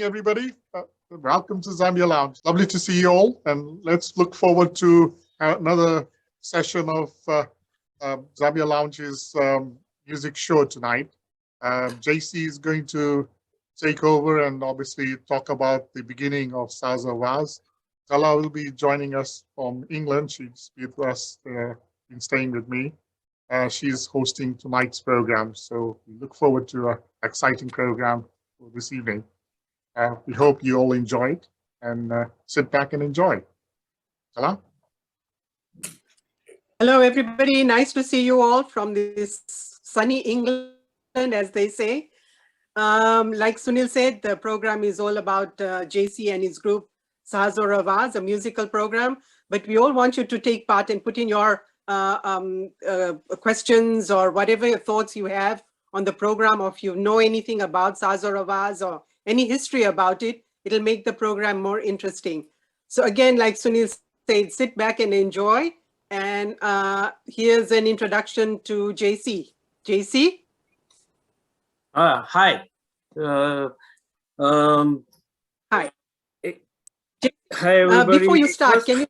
everybody. Welcome to Zambia Lounge. Lovely to see you all, and let's look forward to another session of Zambia Lounge's music show tonight. JC is going to take over and obviously talk about the beginning of SAAZ AUR AWAAZ. Zala will be joining us from England. She's with us, been staying with me. She's hosting tonight's program, so we look forward to an exciting program for this evening. We hope you all enjoy it and sit back and enjoy. Zala? Hello, everybody. Nice to see you all from this sunny England, as they say. Like Sunil said, the program is all about JC and his group, SAAZ AUR AWAAZ, a musical program. But we all want you to take part and put in your questions or whatever your thoughts you have on the program, or if you know anything about SAAZ AUR AWAAZ or any history about it, it'll make the program more interesting. So again, like Sunil said, sit back and enjoy. And here's an introduction to JC. JC? Hi. Hi. Hi, everybody. Before you start, can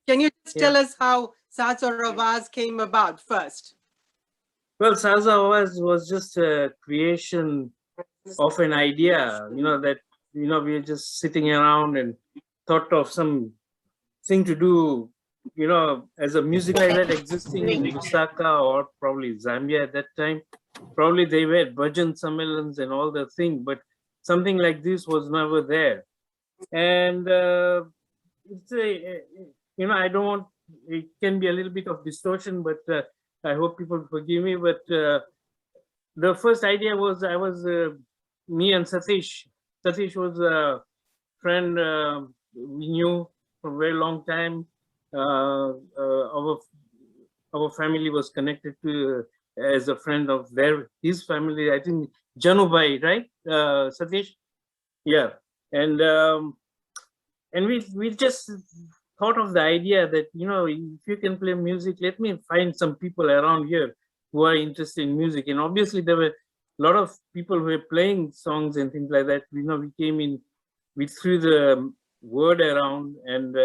you just tell us how SAAZ AUR AWAAZ came about first? Well, SAAZ AUR AWAAZ was just a creation of an idea, that, we were just sitting around and thought of some thing to do, as a music like that existing in Lusaka or probably Zambia at that time. Probably they were Bhajan Sammelans and all the thing, but something like this was never there. And it's a, I don't want, it can be a little bit of distortion, but I hope people forgive me. But the first idea was, me and Satish. Satish was a friend we knew for a very long time. Our family was connected to as a friend of his family. I think Janubai, right, Satish? Yeah, and we just thought of the idea that if you can play music, let me find some people around here who are interested in music. And obviously there were a lot of people who were playing songs and things like that. We came in, we threw the word around, and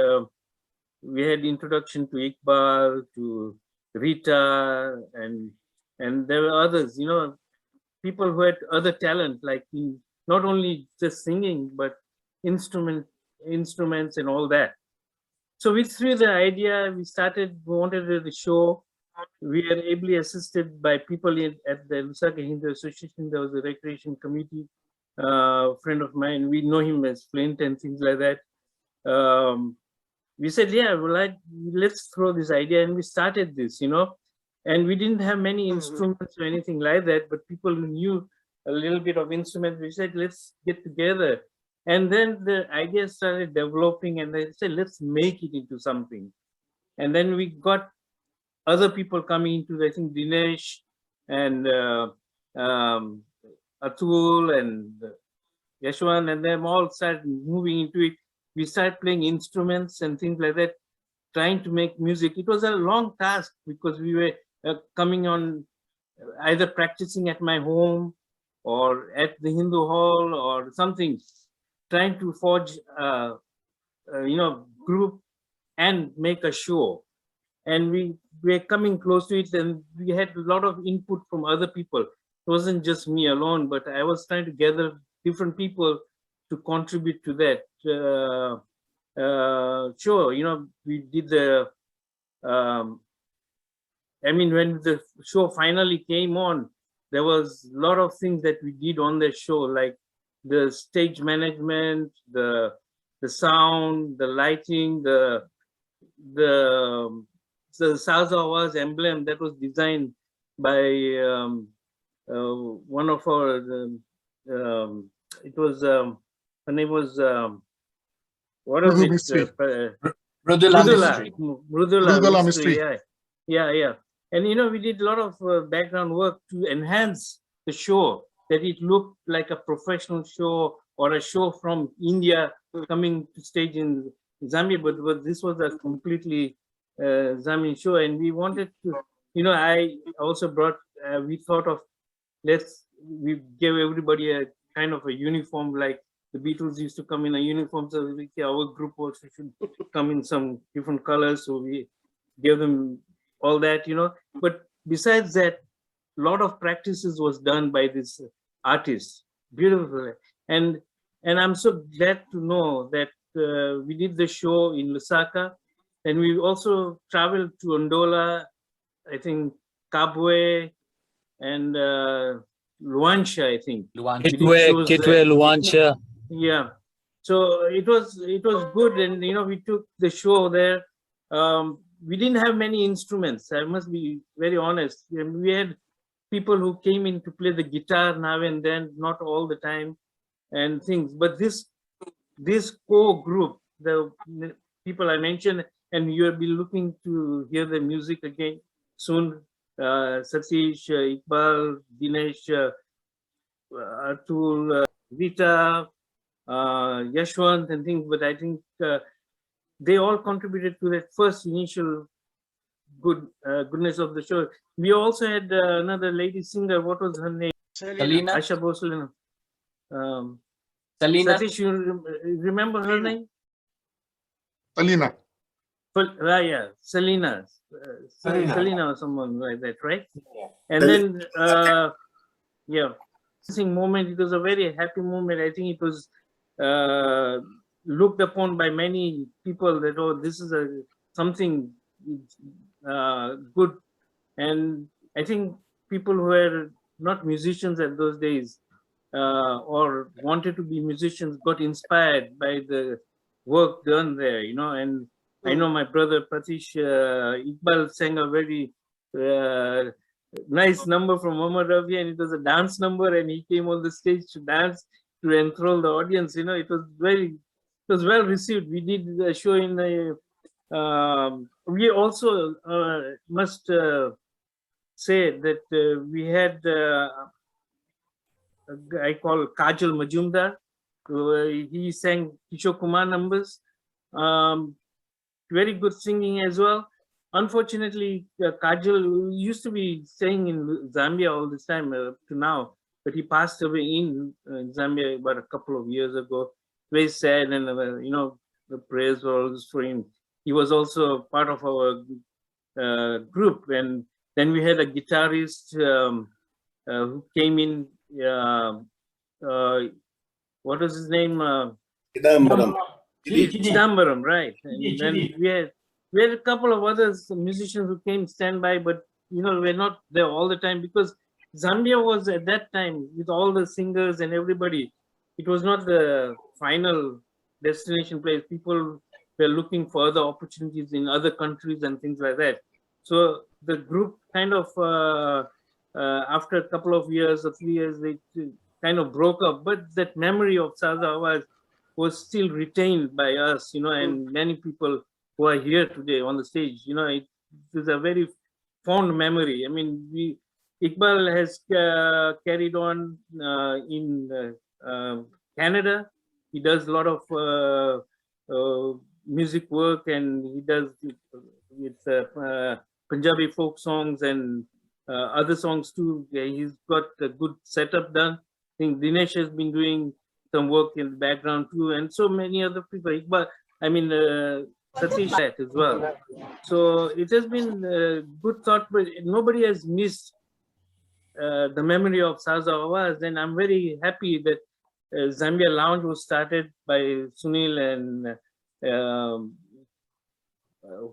we had introduction to Iqbal, to Rita, and there were others, people who had other talent, like not only just singing, but instruments and all that. So we threw the idea, we wanted the show. We were ably assisted by people at the Lusaka Hindu Association. There was a recreation committee, friend of mine. We know him as Flint and things like that. We said, yeah, let's throw this idea, and we started this, and we didn't have many instruments or anything like that, but people who knew a little bit of instruments, we said, let's get together. And then the idea started developing, and they said, let's make it into something. And then we got other people coming into, I think, Dinesh and Atul and Yashwan, and them all started moving into it. We started playing instruments and things like that, trying to make music. It was a long task because we were coming on, either practicing at my home or at the Hindu hall or something, trying to forge group and make a show. And we were coming close to it, and we had a lot of input from other people. It wasn't just me alone, but I was trying to gather different people to contribute to that. Sure, we did the, when the show finally came on, there was a lot of things that we did on the show, like the stage management, the sound, the lighting, the SAAZ AUR AWAAZ emblem that was designed by one of our, it was, her name was, what was it? Mridula Mistry. Yeah. And we did a lot of background work to enhance the show, that it looked like a professional show or a show from India coming to stage in Zambia, but this was a completely Zambian show, and we wanted to, I also brought, we thought of, we gave everybody a kind of a uniform, like the Beatles used to come in a uniform, so our group also should come in some different colors. So we gave them all that, But besides that, a lot of practices was done by this artist, beautiful, and I'm so glad to know that we did the show in Lusaka, and we also traveled to Ndola, I think Kabwe, and Luancha, I think. Kitwe, Luancha. Yeah, so it was good, and we took the show there. We didn't have many instruments. I must be very honest. We had people who came in to play the guitar now and then, not all the time, and things. But this core group, the people I mentioned, and you'll be looking to hear the music again soon. Satish, Iqbal, Dinesh, Atul, Rita, Yashwant, and things. But I think they all contributed to that first initial goodness of the show. We also had another lady singer. What was her name? Salina. Asha Bosulina. Salina. Satish, you remember her name? Alina. Yeah, Selena. Selena or someone like that, right? And then, yeah, moment. It was a very happy moment. I think it was looked upon by many people that, oh, this is something good. And I think people who were not musicians at those days or wanted to be musicians got inspired by the work done there, and I know my brother Pratish Iqbal sang a very nice number from Muhammad Rafi, and it was a dance number, and he came on the stage to dance to enthrall the audience. It was well received. We did a show in we also must say that we had I call Kajal Majumdar. He sang Kishore Kumar numbers. Very good singing as well. Unfortunately, Kajal used to be staying in Zambia all this time to now, but he passed away in Zambia about a couple of years ago. Very sad, and the prayers were always for him. He was also part of our group, and then we had a guitarist who came in. What was his name? Chidambaram, right? And then we had a couple of other musicians who came standby, but we're not there all the time because Zambia was at that time with all the singers and everybody. It was not the final destination place. People were looking for other opportunities in other countries and things like that. So the group kind of after a couple of years or 3 years, they kind of broke up. But that memory of SAAZ AUR AWAAZ was still retained by us, and many people who are here today on the stage. It is a very fond memory. I mean, Iqbal has carried on in Canada. He does a lot of music work, and he does with Punjabi folk songs and other songs too. He's got a good setup done. I think Dinesh has been doing some work in the background too, and so many other people. Iqbal, I mean, Satish as well. So it has been a good thought, but nobody has missed the memory of SAAZ AUR AWAAZ, and I'm very happy that Zambia Lounge was started by Sunil and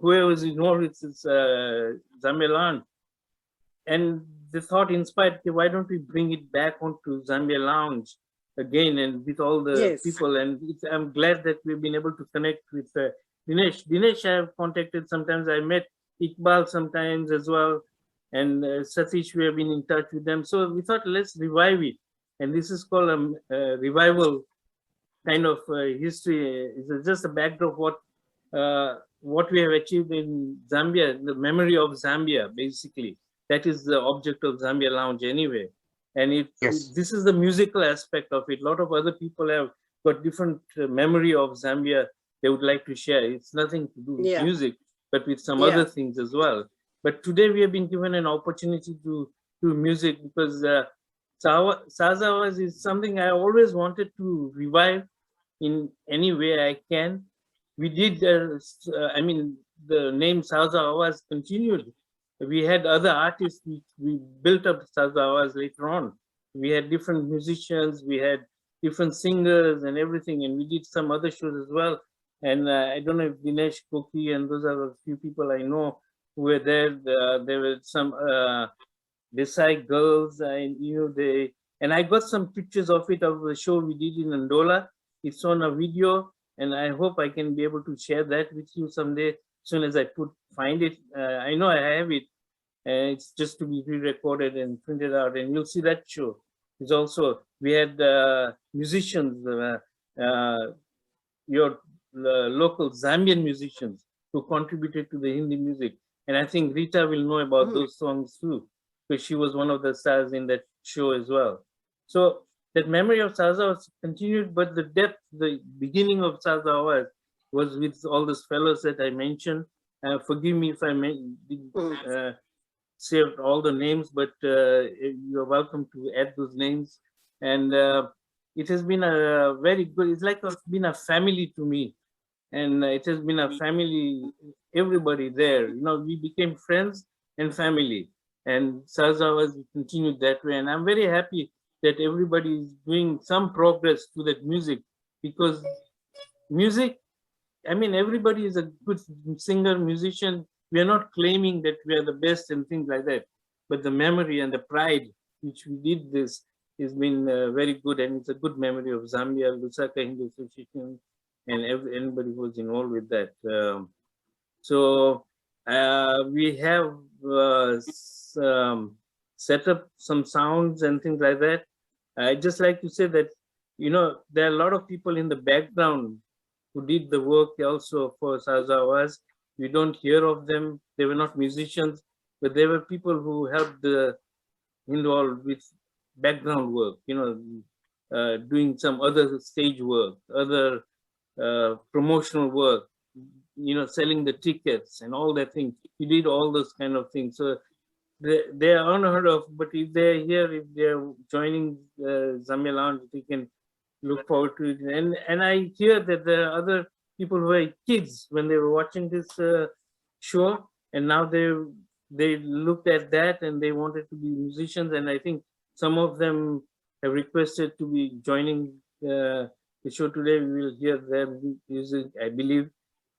whoever was involved with this Zambia Lounge. And the thought inspired, okay, why don't we bring it back onto Zambia Lounge again and with all the people? And I'm glad that we've been able to connect with Dinesh. Dinesh I have contacted sometimes. I met Iqbal sometimes as well. And Satish, we have been in touch with them. So we thought, let's revive it. And this is called a revival kind of history. It's just a backdrop of what we have achieved in Zambia, the memory of Zambia, basically. That is the object of Zambia Lounge anyway. And this is the musical aspect of it. A lot of other people have got different memory of Zambia they would like to share. It's nothing to do with music, but with some other things as well. But today we have been given an opportunity to do music because SAAZ AUR AWAAZ is something I always wanted to revive in any way I can. We did, I mean, the name SAAZ AUR AWAAZ continued. We had other artists, we built up SAAZ AUR AWAAZ later on. We had different musicians, we had different singers and everything, and we did some other shows as well. And I don't know if Dinesh, Koki, and those are a few people I know who were there. There were some Desai girls, and I got some pictures of it, of the show we did in Andola. It's on a video, and I hope I can be able to share that with you someday, as soon as I find it. I know I have it, and it's just to be re-recorded and printed out, and you'll see that show. It's also, we had musicians, your local Zambian musicians who contributed to the Hindi music. And I think Rita will know about those songs too, because she was one of the stars in that show as well. So that memory of SAAZ AUR AWAAZ continued, but the depth, the beginning of SAAZ AUR AWAAZ was with all those fellows that I mentioned. Forgive me if I say all the names, but you're welcome to add those names. And it has been a very good, it's like been a family to me. And it has been a family, everybody there, we became friends and family. And SAAZ AUR AWAAZ continued that way. And I'm very happy that everybody is doing some progress to that music, because music, I mean, everybody is a good singer, musician. We are not claiming that we are the best and things like that, but the memory and the pride which we did this has been very good, and it's a good memory of Zambia, Lusaka Hindu Association, and anybody who was involved with that. So we have set up some sounds and things like that. I'd just like to say that, there are a lot of people in the background who did the work also for SAAZ AUR AWAAZ. We don't hear of them. They were not musicians, but they were people who helped involved with background work, doing some other stage work, other promotional work, selling the tickets and all that thing. We did all those kind of things. So they are unheard of, but if they're here, if they're joining Zambia Lounge, they can look forward to it. And I hear that there are other people who were kids when they were watching this show, and now they looked at that and they wanted to be musicians. And I think some of them have requested to be joining the show today. We will hear their music, I believe,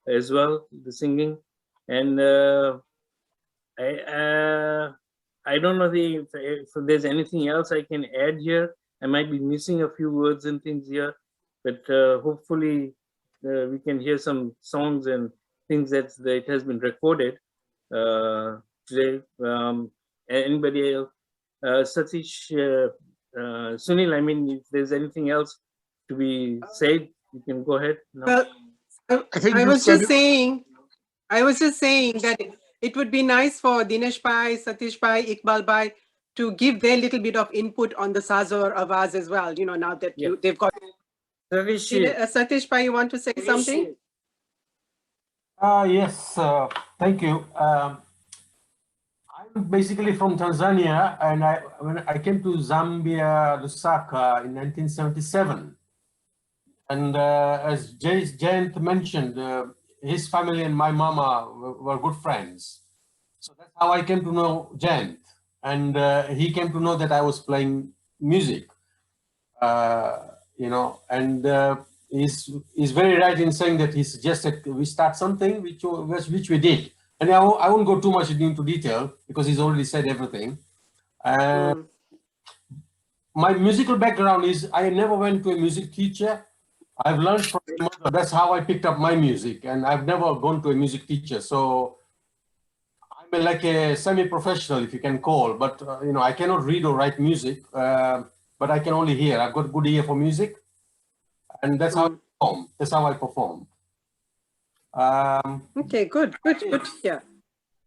as well, the singing. And I don't know if there's anything else I can add here. I might be missing a few words and things here, but hopefully we can hear some songs and things that it has been recorded today. Anybody else? Satish, Sunil, I mean, if there's anything else to be said, you can go ahead. No. Well, I was just saying that it would be nice for Dinesh Bhai, Satish Bhai, Iqbal Bhai to give their little bit of input on the SAAZ AUR AWAAZ as well, now that they've got. Satish Bhai, you want to say something? Yes, thank you. I'm basically from Tanzania, and when I came to Zambia, Lusaka in 1977. And as Jayant mentioned, his family and my mama were good friends. So that's how I came to know Jayant. And he came to know that I was playing music, and he's very right in saying that he suggested we start something, which we did. And I won't go too much into detail because he's already said everything. My musical background is I never went to a music teacher. I've learned from my mother. That's how I picked up my music, and I've never gone to a music teacher. So I'm like a semi-professional, if you can call, but I cannot read or write music, but I can only hear. I've got good ear for music, and that's how I perform. That's how I perform. Okay, good. Yeah.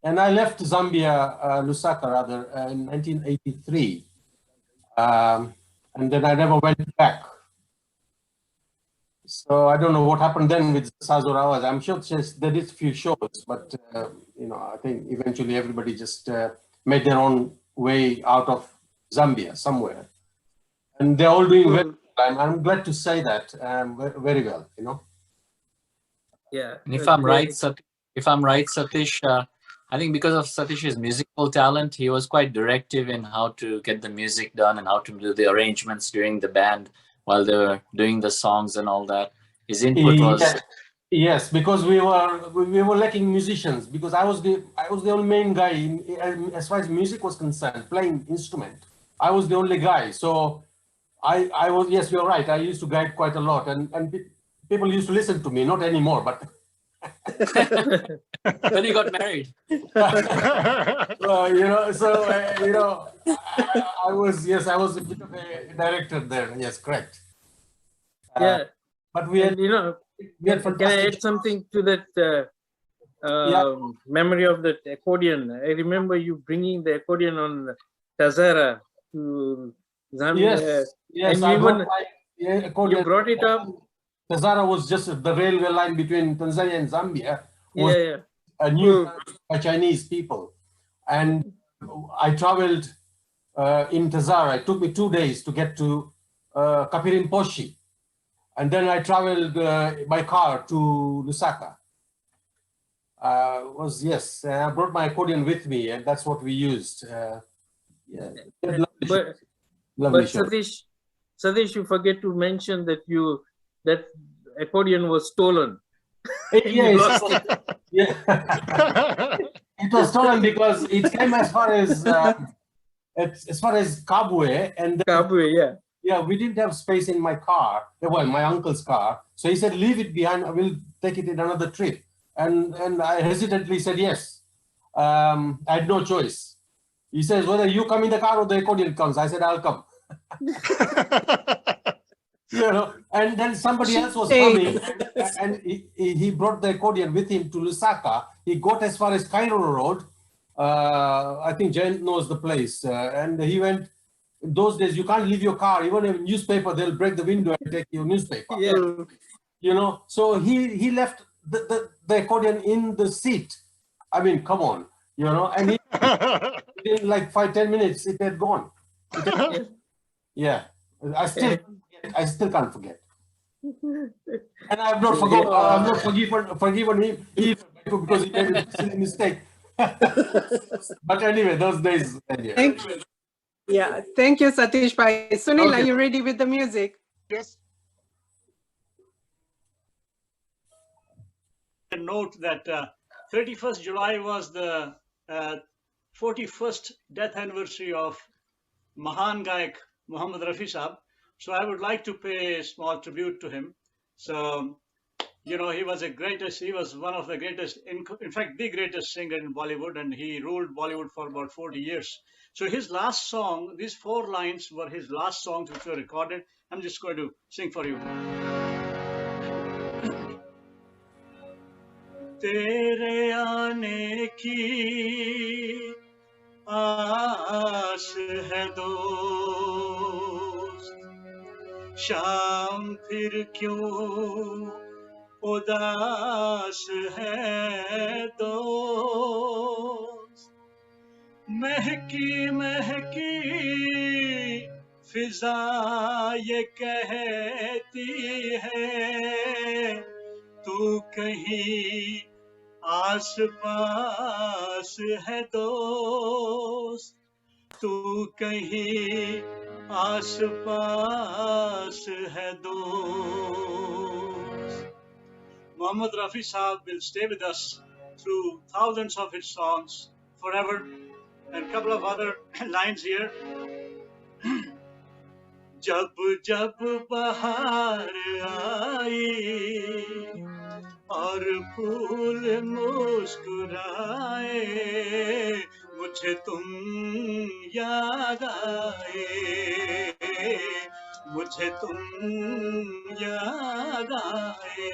And I left Zambia, Lusaka rather, in 1983, and then I never went back. So I don't know what happened then with SAAZ AUR AWAAZ. I'm sure they did a few shows, but I think eventually everybody just made their own way out of Zambia somewhere. and they're all doing very well. I'm glad to say that very well, you know. Yeah. And if I'm right, Satish, I think because of Satish's musical talent, he was quite directive in how to get the music done and how to do the arrangements during the band while they were doing the songs and all that. His input was yes, because we were lacking musicians, because I was the only main guy as far as music was concerned, playing instrument. I was the only guy, so I was, yes, you're right. I used to guide quite a lot, and people used to listen to me. Not anymore, but when he got married. you know, so you know, I was a bit of a director there. Yes, correct. Yeah, but we had, you know, can I add something to that memory of that accordion? I remember you bringing the accordion on Tazara to Zambia. Yes, and accordion. You brought it up. Tazara was just the railway line between Tanzania and Zambia. Yeah. A new by Chinese people, and I traveled in Tazara. It took me 2 days to get to Kapirimposhi, and then I traveled by car to Lusaka. I brought my accordion with me, and that's what we used. But Satish, you forget to mention that that accordion was stolen. Yes. Yeah. It was stolen because it came as far as Kabwe, and Kabwe, yeah, we didn't have space in my car. Well, my uncle's car. So he said, "Leave it behind. I will take it in another trip." And I hesitantly said yes. I had no choice. He says, "Whether you come in the car or the accordion comes." I said, "I'll come." You know, and then somebody else was coming, and he brought the accordion with him to Lusaka. He got as far as Cairo Road. I think Jayant knows the place, and he went. In those days, you can't leave your car. Even a newspaper, they'll break the window and take your newspaper. Yeah. You know, so he left the accordion in the seat. I mean, come on, you know, and in like 5-10 minutes, it had gone. Yeah, I still can't forget. And I have not forgotten. I'm not forgiven him because he made a silly mistake. But anyway, those days. Anyway. Thank you, Satish Bhai. Sunil, are you ready with the music? Yes. Note that 31st July was the 41st death anniversary of Mahan Gayak Muhammad Rafi Sahab. So I would like to pay a small tribute to him. So, you know, he was one of the greatest, in fact, the greatest singer in Bollywood, and he ruled Bollywood for about 40 years. So his last song, these 4 lines were his last songs which were recorded. I'm just going to sing for you. Tere aane ki आस है दोस्त, शाम फिर क्यों उदास है दोस्त, महकी महकी फिजा ये कहती है तू कहीं आस पास है दोस्त, तू कहीं आस पास है दोस्त. Muhammad Rafi Sahab will stay with us through thousands of his songs forever. And a couple of other lines here. जब जब बहार आई और फूल मुस्कुराए, मुझे तुम याद आए, मुझे तुम याद आए.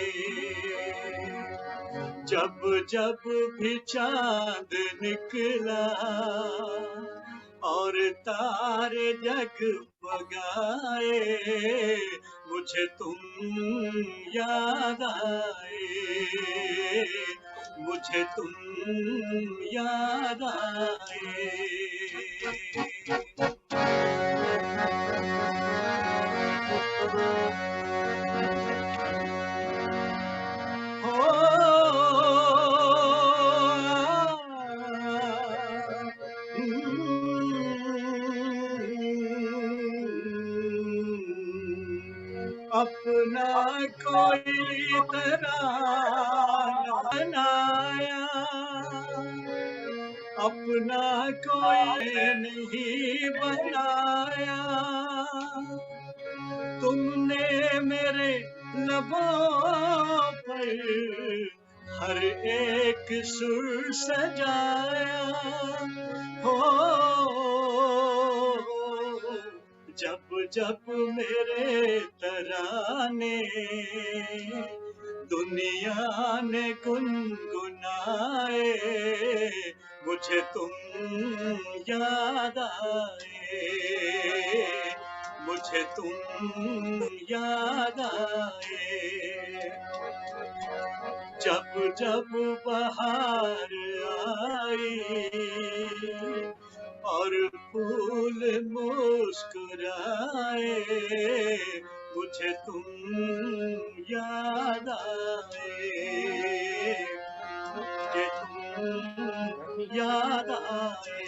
जब जब भी चांद निकला और तारे जगमगाए, मुझे तुम याद आए, मुझे तुम याद आए. अपना कोई तराना बनाया, अपना कोई नहीं बनाया। तुमने मेरे लबों पर हर एक सुर सजाया हो। जब जब मेरे तराने दुनिया ने गुनगुनाए, मुझे तुम याद आए, मुझे तुम याद आए। जब जब बहार आई और फूल मुस्कुराए, मुझे तुम याद आए, मुझे तुम याद आए।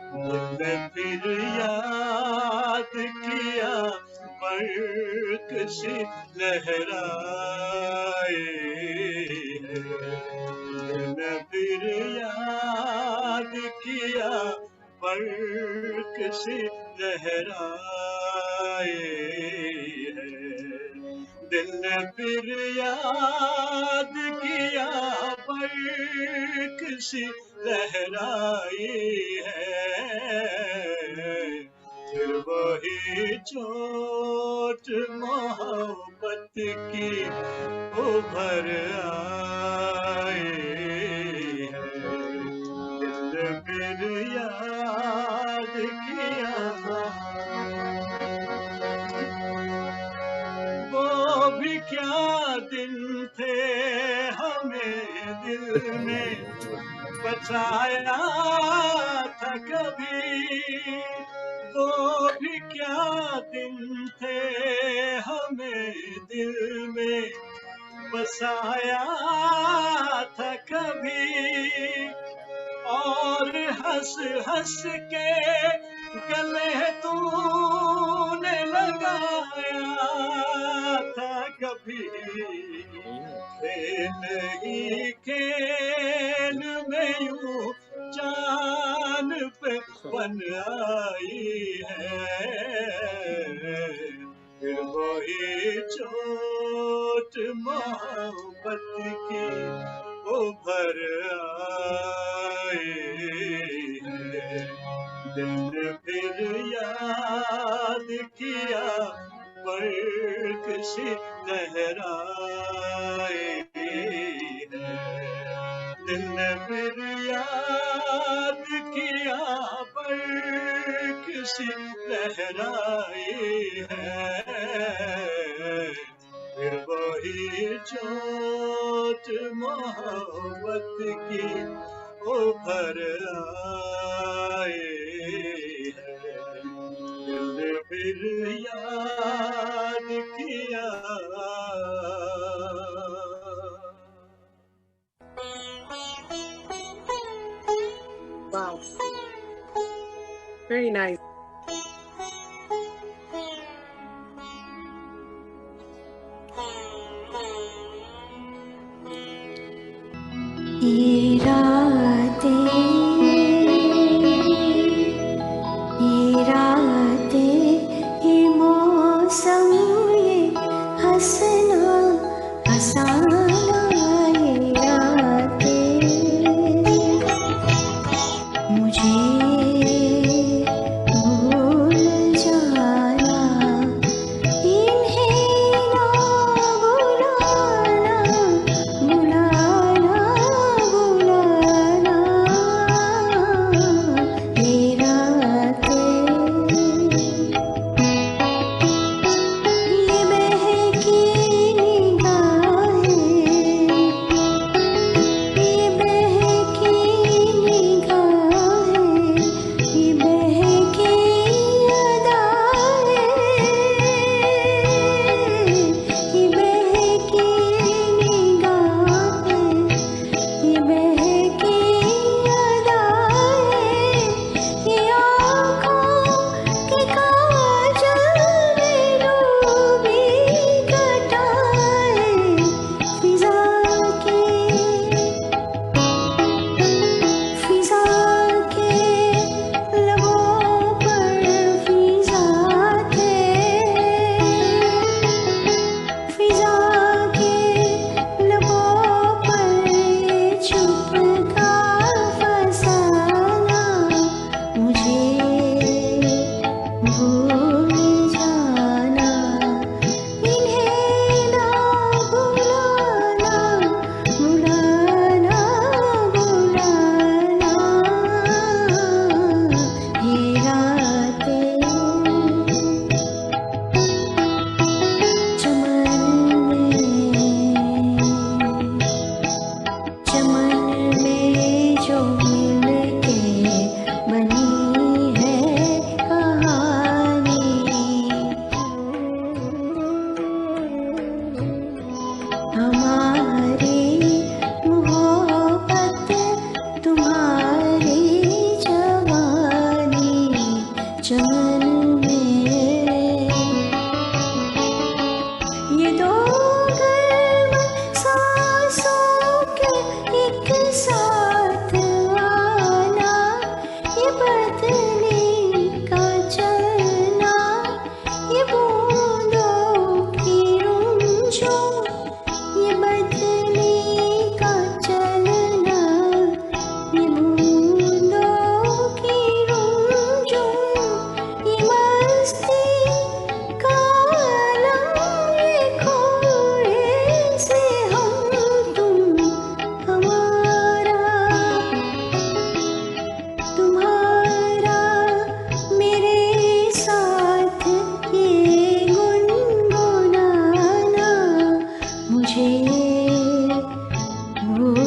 तुमने फिर याद किया बर्क सी लहराए, तुमने फिर याद किया बर्क सी लहराए। दिल ने फिर याद किया बर्क सी लहराई है। फिर वही चोट मोहब्बत की उभर आई है। दिल ने फिर याद किया, वो भी क्या दिन थे हमें दिल में बचाया था कभी। वो भी क्या दिन थे हमें दिल में बसाया था कभी। और हंस हंस के गले तूने लगाया था कभी। खेल ही खेल में यूं जान पे बन आई है। फिर वही चोट मोहब्बत की उभर आई है। दिल ने फिर याद किया बर्क सी लहराए है। दिल ने फिर याद किया बर्क सी लहराए है। फिर वही चोट मोहब्बत की उभर आए है। दिल ने फिर याद किया। Wow. Very nice. ये रातें ये मौसम ये हंसना हंसाना ये रातें मुझे भूल जाना इन्हें ना बुलाना बुलाना बुलाना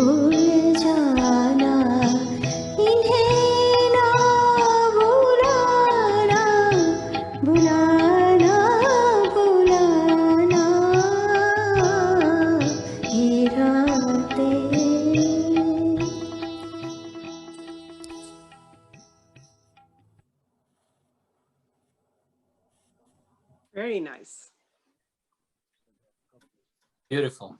भूल जाना, इन्हें ना भुलाना, बुलाना बुलाना, ये रातें। Very nice. Beautiful.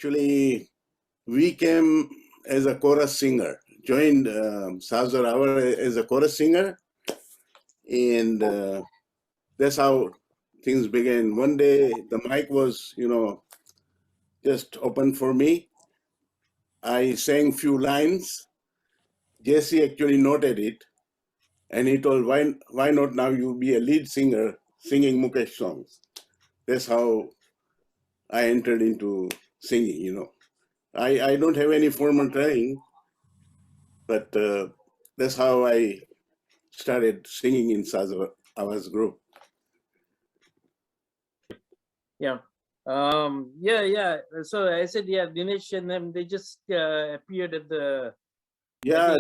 actually, we came as a chorus singer, joined SAAZ AUR AWAAZ as a chorus singer. And that's how things began. One day, the mic was, just open for me. I sang few lines. Jesse actually noted it. And he told, why not now you be a lead singer singing Mukesh songs? That's how I entered into singing, I don't have any formal training, but that's how I started singing in SAAZ AUR AWAAZ group. Yeah. Yeah. So I said, yeah, Dinesh and them, they just appeared at the Yeah,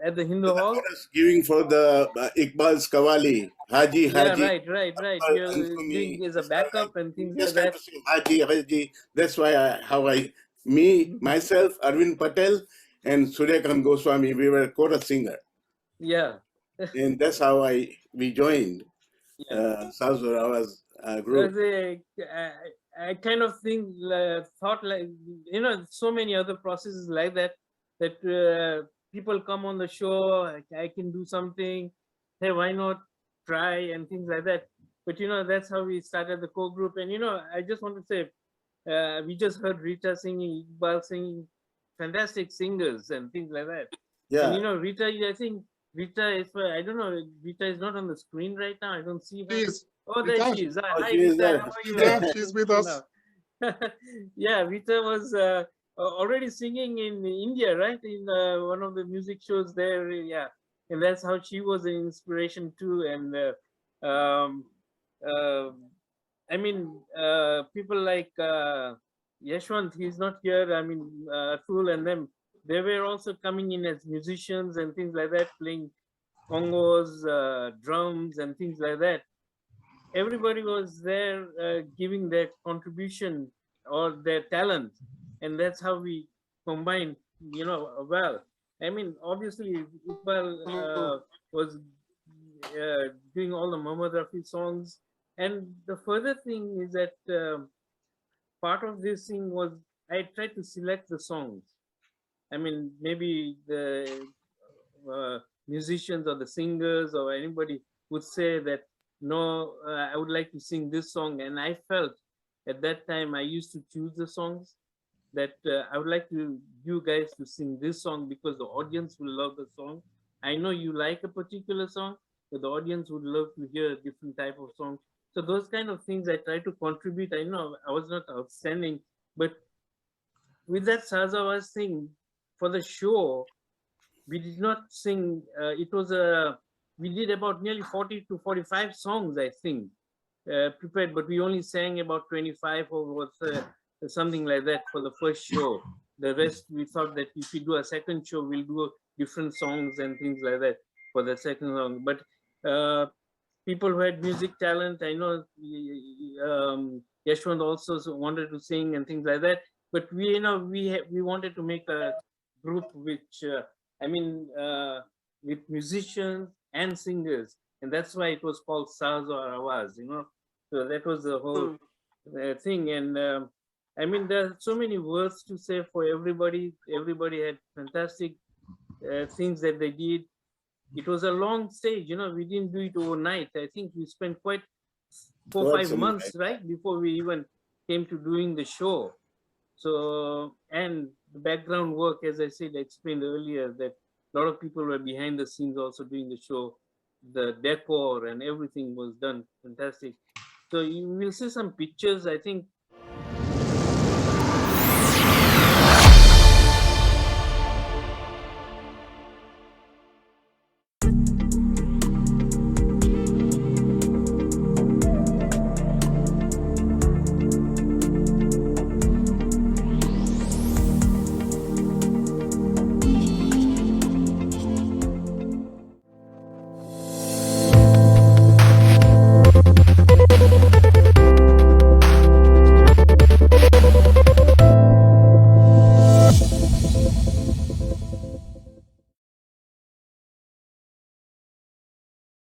at the Hindu hall. chorus giving for the Iqbal's Qawwali, Haji, Yeah, Haji. right. You're doing as a backup and things like Just have that. to sing Haji, Haji. That's why myself, Arvind Patel, and Suryakant Goswami, we were chorus singer. Yeah. And that's how we joined SAAZ AUR AWAAZ group. I kind of thought like, so many other processes like that, people come on the show, I can do something, hey, why not try, and things like that. But, that's how we started the core group. And, I just want to say, we just heard Rita singing, Iqbal singing, fantastic singers and things like that. Yeah. And, Rita, I think Rita is, I don't know, Rita is not on the screen right now. I don't see her. Please. Oh, there Rita, she is. Hi, she is Rita, there. how are you? Yeah, she's with us. Yeah, Rita was already singing in India, right? In one of the music shows there. Yeah, and that's how she was an inspiration too. And I mean, people like Yashwant, he's not here. I mean, Atul and them, they were also coming in as musicians and things like that, playing congos, drums and things like that. Everybody was there giving their contribution or their talent, and that's how we combined, well. I mean, obviously, Iqbal was doing all the Muhammad Rafi songs, and the further thing is that part of this thing was I tried to select the songs. I mean, maybe the musicians or the singers or anybody would say that, no, I would like to sing this song. And I felt at that time I used to choose the songs that I would like you guys to sing this song because the audience will love the song. I know you like a particular song, but the audience would love to hear a different type of song. So those kind of things I try to contribute. I know I was not outstanding, but with that SAAZ AUR AWAAZ thing for the show, we did not sing. We did about nearly 40 to 45 songs, I think, prepared, but we only sang about 25 or something like that for the first show. The rest, we thought that if we do a second show, we'll do different songs and things like that for the second song. But people who had music talent, I know Yashwant also wanted to sing and things like that. But we wanted to make a group which, with musicians and singers, and that's why it was called SAAZ AUR AWAAZ. So that was the whole thing. And I mean, there are so many words to say for everybody. Everybody had fantastic things that they did. It was a long stage, we didn't do it overnight. I think we spent quite 4 or 5 months, right, before we even came to doing the show. So, and the background work, as I said, explained earlier, that a lot of people were behind the scenes also doing the show. The decor and everything was done fantastic. So you will see some pictures. I think